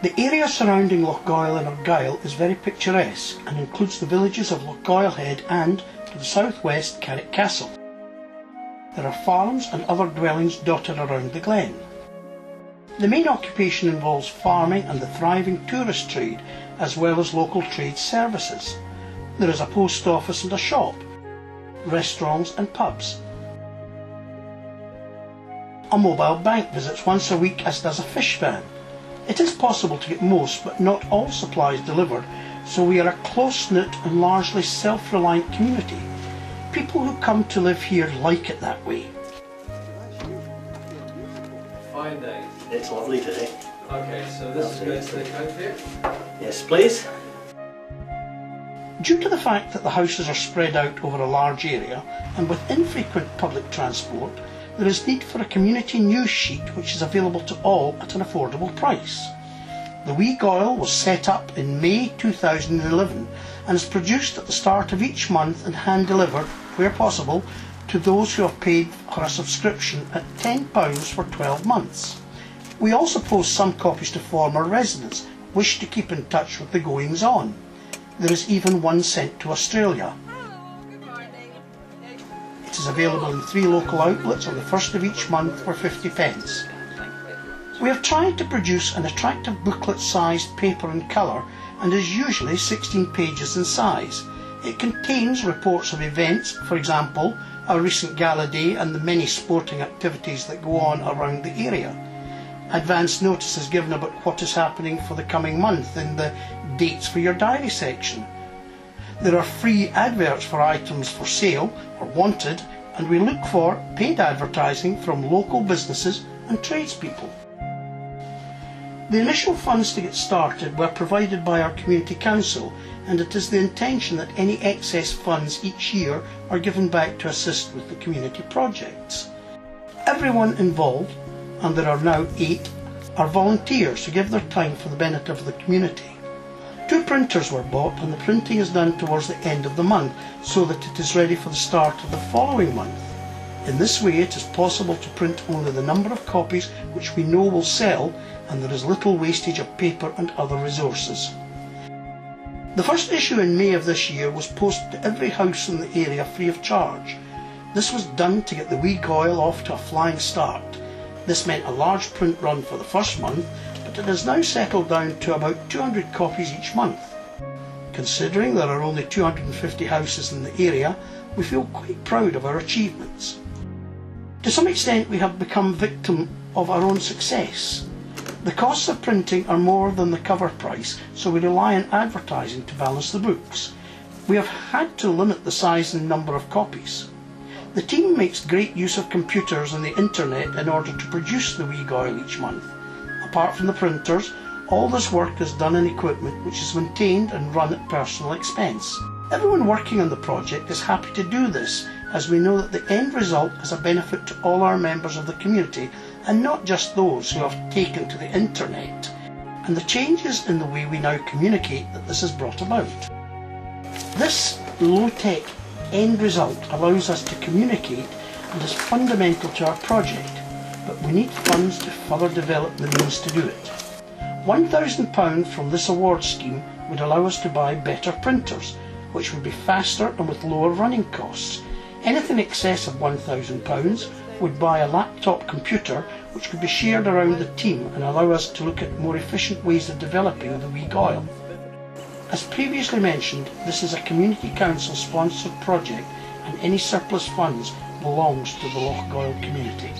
The area surrounding Loch Goil and Argyll is very picturesque and includes the villages of Lochgoilhead and, to the southwest, Carrick Castle. There are farms and other dwellings dotted around the glen. The main occupation involves farming and the thriving tourist trade, as well as local trade services. There is a post office and a shop, restaurants and pubs. A mobile bank visits once a week, as does a fish van. It is possible to get most but not all supplies delivered, so we are a close-knit and largely self-reliant community. People who come to live here like it that way. Fine day. It's lovely today. Okay, so this is going to the account here? Yes, please. Due to the fact that the houses are spread out over a large area and with infrequent public transport, there is need for a community news sheet which is available to all at an affordable price. The Wee Goil was set up in May 2011 and is produced at the start of each month and hand-delivered, where possible, to those who have paid for a subscription at £10 for 12 months. We also post some copies to former residents who wish to keep in touch with the goings-on. There is even one sent to Australia. It is available in 3 local outlets on the 1st of each month for 50p. We have tried to produce an attractive booklet-sized paper in colour and is usually 16 pages in size. It contains reports of events, for example, our recent gala day and the many sporting activities that go on around the area. Advance notice is given about what is happening for the coming month in the Dates for Your Diary section. There are free adverts for items for sale or wanted, and we look for paid advertising from local businesses and tradespeople. The initial funds to get started were provided by our Community Council, and it is the intention that any excess funds each year are given back to assist with the community projects. Everyone involved, and there are now 8, are volunteers who give their time for the benefit of the community. 2 printers were bought and the printing is done towards the end of the month so that it is ready for the start of the following month. In this way it is possible to print only the number of copies which we know will sell, and there is little wastage of paper and other resources. The first issue in May of this year was posted to every house in the area free of charge. This was done to get the Wee Goil off to a flying start. This meant a large print run for the first month, but it has now settled down to about 200 copies each month. Considering there are only 250 houses in the area, we feel quite proud of our achievements. To some extent we have become victim of our own success. The costs of printing are more than the cover price, so we rely on advertising to balance the books. We have had to limit the size and number of copies. The team makes great use of computers and the internet in order to produce the Wee Goil each month. Apart from the printers, all this work is done in equipment which is maintained and run at personal expense. Everyone working on the project is happy to do this, as we know that the end result is a benefit to all our members of the community and not just those who have taken to the internet, and the changes in the way we now communicate that this has brought about. This low-tech end result allows us to communicate and is fundamental to our project, but we need funds to further develop the means to do it. £1,000 from this award scheme would allow us to buy better printers, which would be faster and with lower running costs. Anything in excess of £1,000 would buy a laptop computer which could be shared around the team and allow us to look at more efficient ways of developing the Wee Goil. As previously mentioned, this is a Community Council sponsored project and any surplus funds belongs to the Loch Goil community.